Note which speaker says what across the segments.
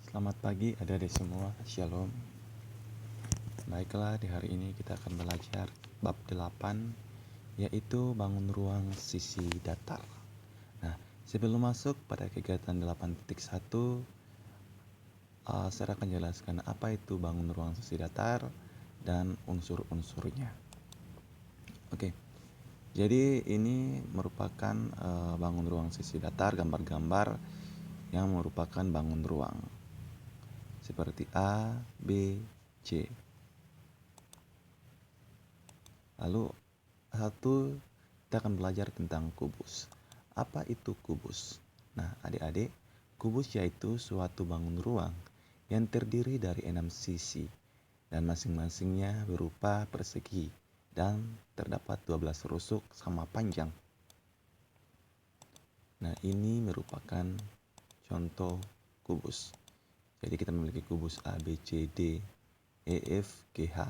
Speaker 1: Selamat pagi adik-adik semua, Shalom. Baiklah, di hari ini kita akan belajar bab 8, yaitu bangun ruang sisi datar. Nah, sebelum masuk pada kegiatan 8.1, saya akan jelaskan apa itu bangun ruang sisi datar dan unsur-unsurnya. Oke, jadi ini merupakan bangun ruang sisi datar, gambar-gambar yang merupakan bangun ruang. Seperti A, B, C. Lalu kita akan belajar tentang kubus. Apa itu kubus? Nah, adik-adik, kubus yaitu suatu bangun ruang yang terdiri dari 6 sisi dan masing-masingnya berupa persegi dan terdapat 12 rusuk sama panjang. Nah, ini merupakan contoh kubus. Jadi kita memiliki kubus A, B, C, D, E, F, G, H.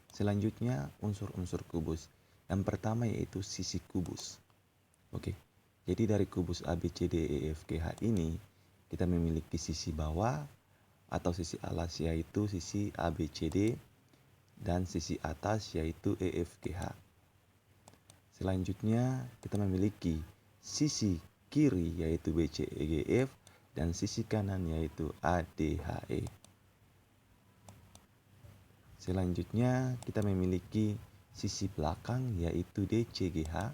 Speaker 1: Selanjutnya unsur-unsur kubus. Yang pertama yaitu sisi kubus. Oke, jadi dari kubus A, B, C, D, E, F, G, H ini kita memiliki sisi bawah atau sisi alas yaitu sisi A, B, C, D, dan sisi atas yaitu E, F, G, H. Selanjutnya kita memiliki sisi kiri yaitu B, C, E, G, F, dan sisi kanan yaitu A, D, H, E. Selanjutnya kita memiliki sisi belakang yaitu D, C, G, H,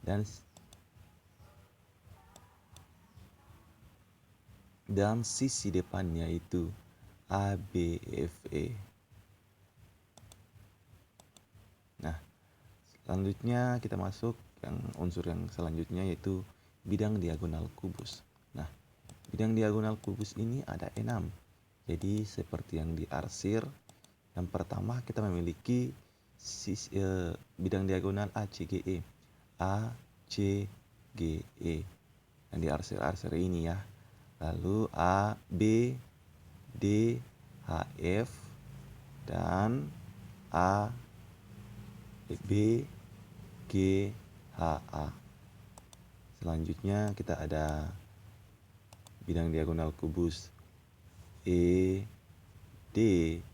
Speaker 1: dan sisi depan yaitu A, B, F, E. Nah, selanjutnya kita masuk unsur yang selanjutnya yaitu bidang diagonal kubus. Nah, bidang diagonal kubus ini ada 6. Jadi seperti yang diarsir, yang pertama kita memiliki bidang diagonal ACGE. A, C, G, E. Yang diarsir-arsir ini ya. Lalu A, B, D, H, F, dan A, B, G, H, A. Selanjutnya kita ada bidang diagonal kubus E, D,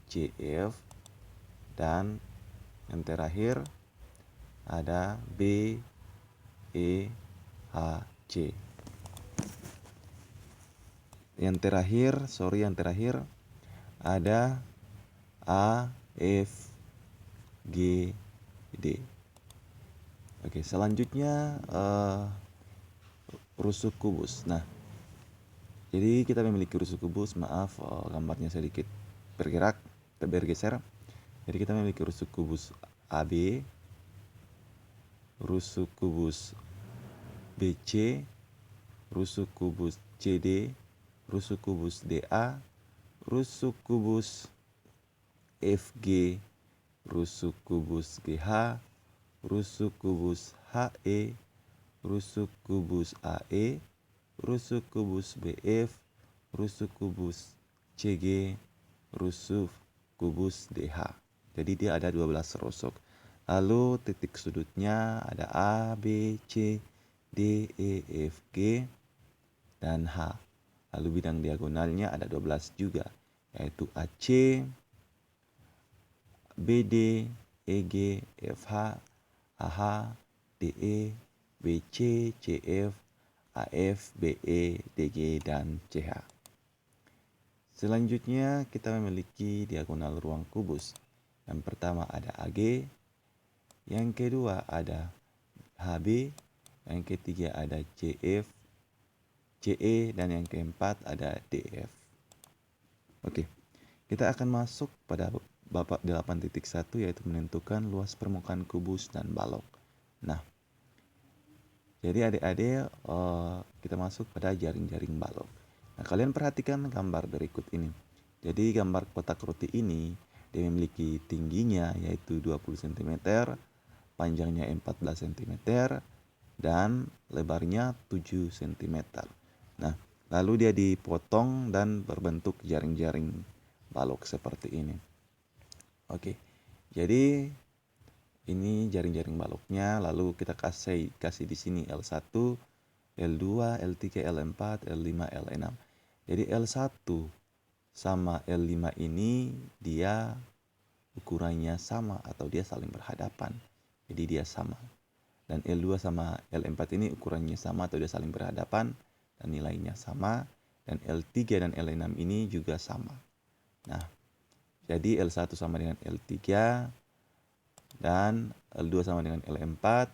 Speaker 1: C, F, dan yang terakhir ada B, E, H, C. Yang terakhir ada A, F, G, D. Oke, selanjutnya rusuk kubus. Nah, jadi kita memiliki rusuk kubus. Maaf, gambarnya sedikit bergeser. Jadi kita memiliki rusuk kubus AB, rusuk kubus BC, rusuk kubus CD, rusuk kubus DA, rusuk kubus FG, rusuk kubus GH, rusuk kubus HE, rusuk kubus AE, rusuk kubus BF, rusuk kubus CG, rusuk kubus DH. Jadi dia ada 12 rusuk. Lalu titik sudutnya ada A, B, C, D, E, F, G, dan H. Lalu bidang diagonalnya ada 12 juga, yaitu AC, BD, EG, FH, AH, DE, BC, CF, AF, BE, DG, dan CH. Selanjutnya kita memiliki diagonal ruang kubus. Yang pertama ada AG, yang kedua ada HB, yang ketiga ada CF, CE, dan yang keempat ada DF. Oke, kita akan masuk pada bab 8.1 yaitu menentukan luas permukaan kubus dan balok. Nah, jadi adik-adik kita masuk pada jaring-jaring balok. Nah, kalian perhatikan gambar berikut ini. Jadi gambar kotak roti ini dia memiliki tingginya yaitu 20 cm, panjangnya 14 cm, dan lebarnya 7 cm. Nah, lalu dia dipotong dan berbentuk jaring-jaring balok seperti ini. Oke, jadi ini jaring-jaring baloknya. Lalu kita kasih di sini L1, L2, L3, L4, L5, L6. Jadi L1 sama L5 ini dia ukurannya sama atau dia saling berhadapan. Jadi dia sama. Dan L2 sama L4 ini ukurannya sama atau dia saling berhadapan dan nilainya sama. Dan L3 dan L6 ini juga sama. Nah, jadi L1 sama dengan L3 dan L2 sama dengan L4,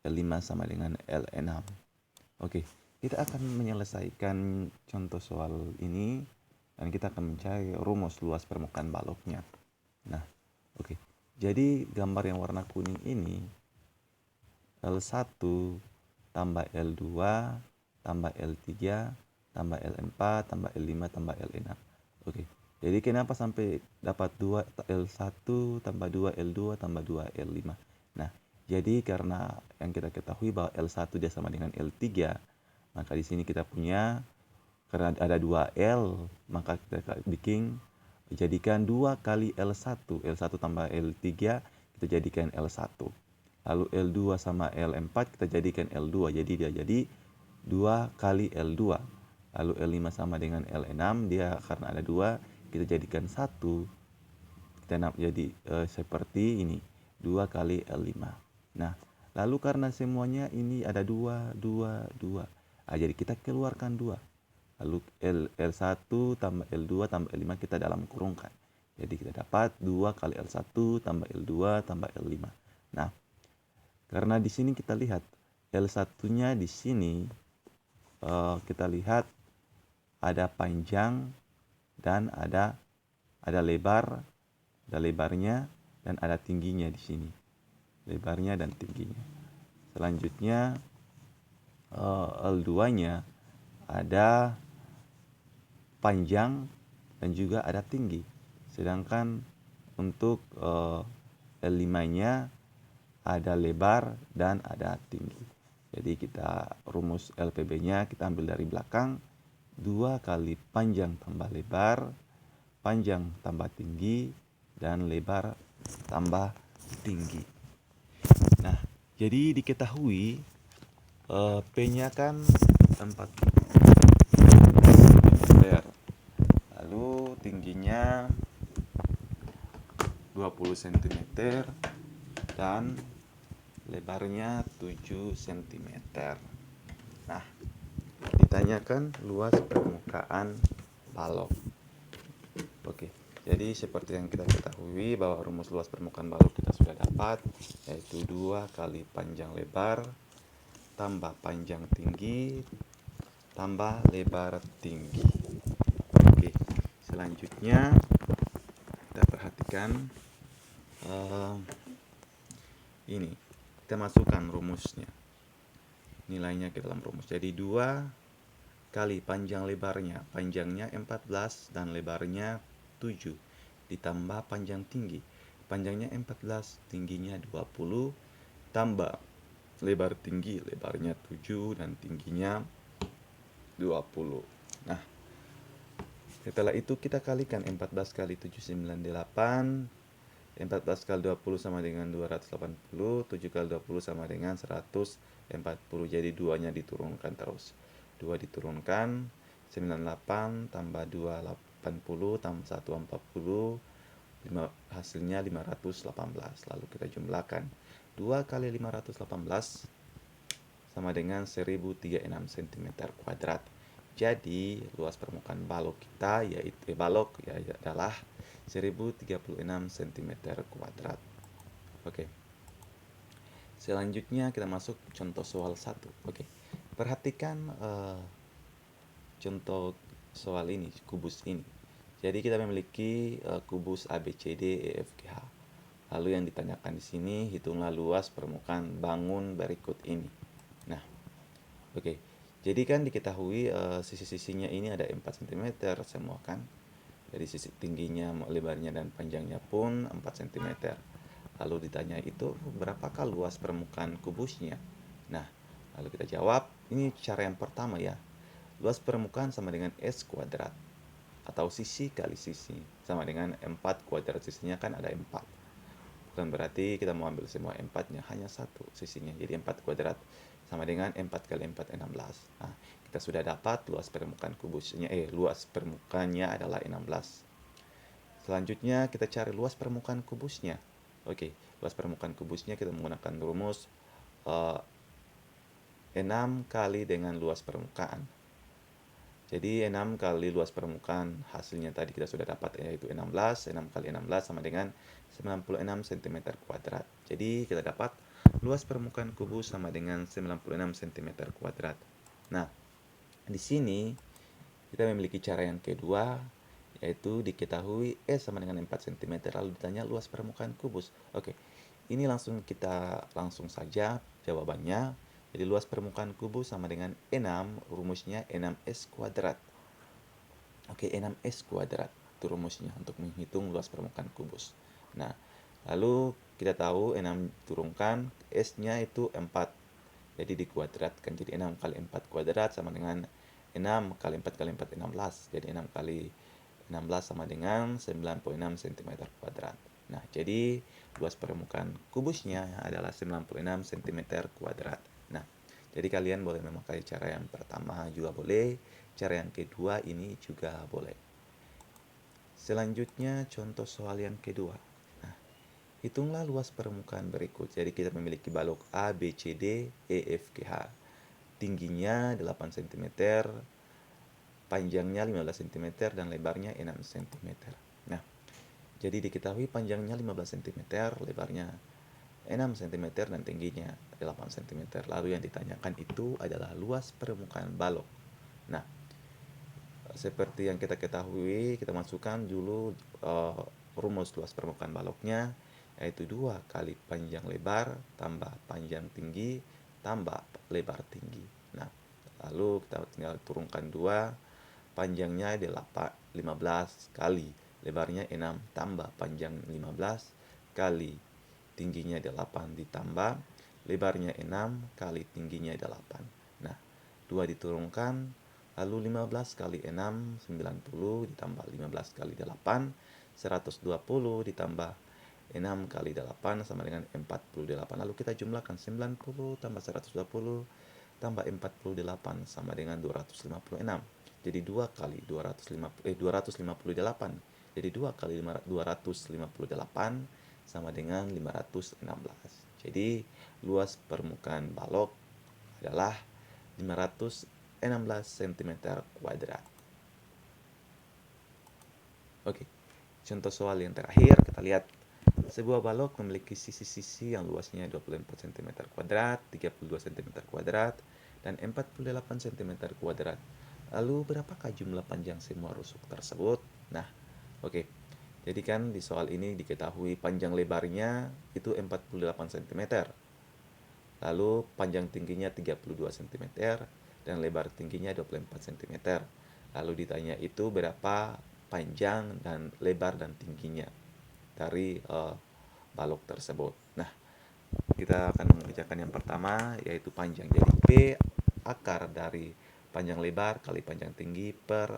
Speaker 1: L5 sama dengan L6. Oke, kita akan menyelesaikan contoh soal ini dan kita akan mencari rumus luas permukaan baloknya. Nah, oke. Jadi gambar yang warna kuning ini L1 tambah L2 tambah L3 tambah L4 tambah L5 tambah L6. Oke. Jadi kenapa sampai dapat 2 L1 tambah 2 L2 tambah 2 L5? Nah, jadi karena yang kita ketahui bahwa L1 dia sama dengan L3, maka di sini kita punya karena ada 2 L, maka kita jadikan 2 kali L1. L1 tambah L3 kita jadikan L1. Lalu L2 sama L4 kita jadikan L2. Jadi dia jadi 2 kali L2. Lalu L5 sama dengan L6, dia karena ada 2 kita jadikan 1. Kita jadi seperti ini, 2 kali L5. Nah, lalu karena semuanya ini ada 2, 2, 2. Jadi kita keluarkan 2. Lalu L1 tambah L2 tambah L5 kita dalam kurungkan. Jadi kita dapat 2 kali L1 tambah L2 tambah L5. Nah, karena di sini kita lihat L1-nya di sini kita lihat ada panjang dan ada lebarnya dan ada tingginya di sini. Lebarnya dan tingginya. Selanjutnya L2-nya ada panjang dan juga ada tinggi. Sedangkan untuk L5-nya ada lebar dan ada tinggi. Jadi kita rumus LPB-nya kita ambil dari belakang. 2 kali panjang tambah lebar, panjang tambah tinggi, dan lebar tambah tinggi. Nah, jadi diketahui P-nya kan 4 meter. Lalu tingginya 20 cm dan lebarnya 7 cm. Nah, ditanyakan luas permukaan balok. Oke, jadi seperti yang kita ketahui bahwa rumus luas permukaan balok kita sudah dapat, yaitu 2 kali panjang lebar tambah panjang tinggi tambah lebar tinggi. Oke, selanjutnya kita perhatikan ini. Kita masukkan rumusnya. Nilainya ke dalam rumus. Jadi 2 kali panjang lebarnya. Panjangnya 14 dan lebarnya 7. Ditambah panjang tinggi. Panjangnya 14, tingginya 20. Tambah lebar tinggi. Lebarnya 7 dan tingginya 20. Nah, setelah itu kita kalikan 14 kali 7, 98. 14 kali 20 sama dengan 280. 7 kali 20 sama dengan 140. Jadi 2-nya diturunkan terus. 2 diturunkan. 98 tambah 2, 80 tambah 1, 40. Hasilnya 518. Lalu kita jumlahkan. 2 kali 518 sama dengan 1036 cm kuadrat. Jadi luas permukaan balok kita yaitu adalah 1036 cm kuadrat. Oke. Selanjutnya kita masuk contoh soal 1. Oke. Perhatikan contoh soal ini, kubus ini. Jadi kita memiliki kubus ABCD EFGH. Lalu yang ditanyakan di sini, hitunglah luas permukaan bangun berikut ini. Nah, oke. Jadi kan diketahui sisi-sisinya ini ada 4 cm semua kan. Jadi sisi tingginya, lebarnya dan panjangnya pun 4 cm. Lalu ditanya itu berapakah luas permukaan kubusnya? Nah, lalu kita jawab, ini cara yang pertama ya. Luas permukaan sama dengan S kuadrat. Atau sisi kali sisi. Sama dengan 4 kuadrat, sisinya kan ada 4. Bukan berarti kita mau ambil semua 4-nya, hanya satu sisinya. Jadi 4 kuadrat sama dengan 4 kali 4, 16. Nah, kita sudah dapat luas permukaan kubusnya, luas permukaannya adalah 16. Selanjutnya kita cari luas permukaan kubusnya. Oke, luas permukaan kubusnya kita menggunakan rumus 6 kali dengan luas permukaan. Jadi 6 kali luas permukaan hasilnya tadi kita sudah dapat, yaitu 16. 6 kali 16 sama dengan 96 cm kuadrat. Jadi kita dapat luas permukaan kubus sama dengan 96 cm kuadrat. Nah, di sini kita memiliki cara yang kedua, yaitu diketahui S sama dengan 4 cm, lalu ditanya luas permukaan kubus. Oke, ini kita langsung saja jawabannya. Jadi luas permukaan kubus sama dengan 6, rumusnya 6S kuadrat. Oke, 6S kuadrat itu rumusnya untuk menghitung luas permukaan kubus. Nah, lalu kita tahu 6 turunkan, S-nya itu 4. Jadi dikuadratkan, jadi 6 kali 4 kuadrat sama dengan 6 kali 4 kali 4, 16. Jadi 6 kali 16 sama dengan 96 cm kuadrat. Nah, jadi luas permukaan kubusnya adalah 96 cm kuadrat. Nah, jadi kalian boleh memakai cara yang pertama juga boleh, cara yang kedua ini juga boleh. Selanjutnya contoh soal yang kedua. Nah, hitunglah luas permukaan berikut. Jadi kita memiliki balok A, B, C, D, E, F, G, H. Tingginya 8 cm, panjangnya 15 cm, dan lebarnya 6 cm. Nah, jadi diketahui panjangnya 15 cm, lebarnya 6 cm, dan tingginya 8 cm. Lalu yang ditanyakan itu adalah luas permukaan balok. Nah, seperti yang kita ketahui, kita masukkan dulu rumus luas permukaan baloknya, yaitu 2 kali panjang lebar tambah panjang tinggi tambah lebar tinggi. Nah, lalu kita tinggal turunkan 2, panjangnya 15 kali lebarnya 6 tambah panjang 15 kali tingginya 8 ditambah lebarnya 6 kali tingginya 8. Nah, 2 diturunkan, lalu 15 kali 6 90 ditambah 15 kali 8 120 ditambah 6 kali 8 sama dengan 48. Lalu kita jumlahkan 90 tambah 120 tambah 48 sama dengan 256. Jadi 2 kali 258. Jadi 2 kali 258 sama dengan 516. Jadi luas permukaan balok adalah 516 cm kuadrat. Oke, contoh soal yang terakhir kita lihat. Sebuah balok memiliki sisi-sisi yang luasnya 24 cm kuadrat, 32 cm kuadrat, dan 48 cm kuadrat. Lalu berapakah jumlah panjang semua rusuk tersebut? Nah, oke. Jadi kan di soal ini diketahui panjang lebarnya itu 48 cm. Lalu panjang tingginya 32 cm dan lebar tingginya 24 cm. Lalu ditanya itu berapa panjang dan lebar dan tingginya dari balok tersebut. Nah, kita akan mengerjakan yang pertama, yaitu panjang. Jadi P akar dari panjang lebar kali panjang tinggi per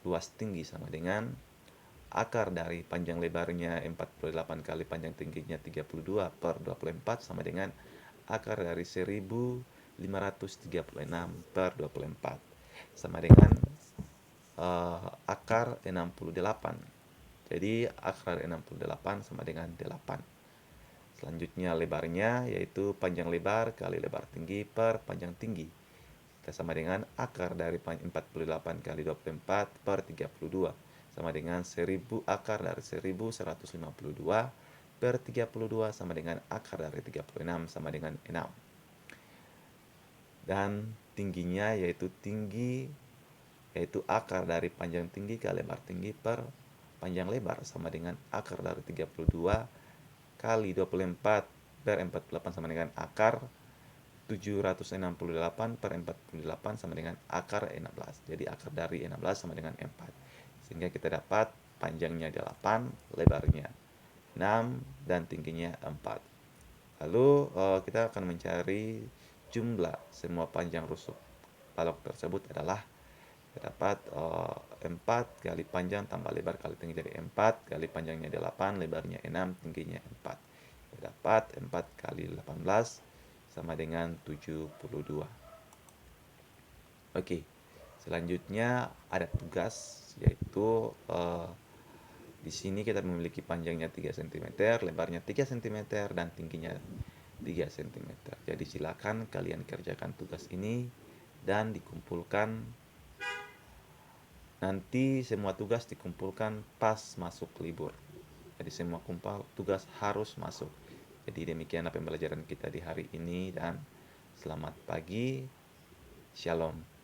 Speaker 1: luas tinggi sama dengan akar dari panjang lebarnya 48 kali panjang tingginya 32 per 24 sama dengan akar dari 1536 per 24 sama dengan akar 68. Jadi akar 68 sama dengan 8. Selanjutnya lebarnya, yaitu panjang lebar kali lebar tinggi per panjang tinggi. Kita sama dengan akar dari 48 kali 24 per 32. Sama dengan 1000 akar dari 1152 per 32 sama dengan akar dari 36 sama dengan 6. Dan tingginya yaitu akar dari panjang tinggi kali lebar tinggi per panjang lebar sama dengan akar dari 32 kali 24 per 48 sama dengan akar 768 per 48 sama dengan akar 16. Jadi akar dari 16 sama dengan 4. Sehingga kita dapat panjangnya 8, lebarnya 6, dan tingginya 4. Lalu kita akan mencari jumlah semua panjang rusuk balok tersebut adalah dapat 4 kali panjang tambah lebar kali tinggi, jadi 4 kali panjangnya 8, lebarnya 6, tingginya 4. Dapat 4 kali 18 sama dengan 72. Oke, selanjutnya ada tugas, yaitu di sini kita memiliki panjangnya 3 cm, lebarnya 3 cm, dan tingginya 3 cm. Jadi silakan kalian kerjakan tugas ini dan dikumpulkan. Nanti semua tugas dikumpulkan pas masuk libur. Jadi semua tugas harus masuk. Jadi demikianlah pembelajaran kita di hari ini dan selamat pagi. Shalom.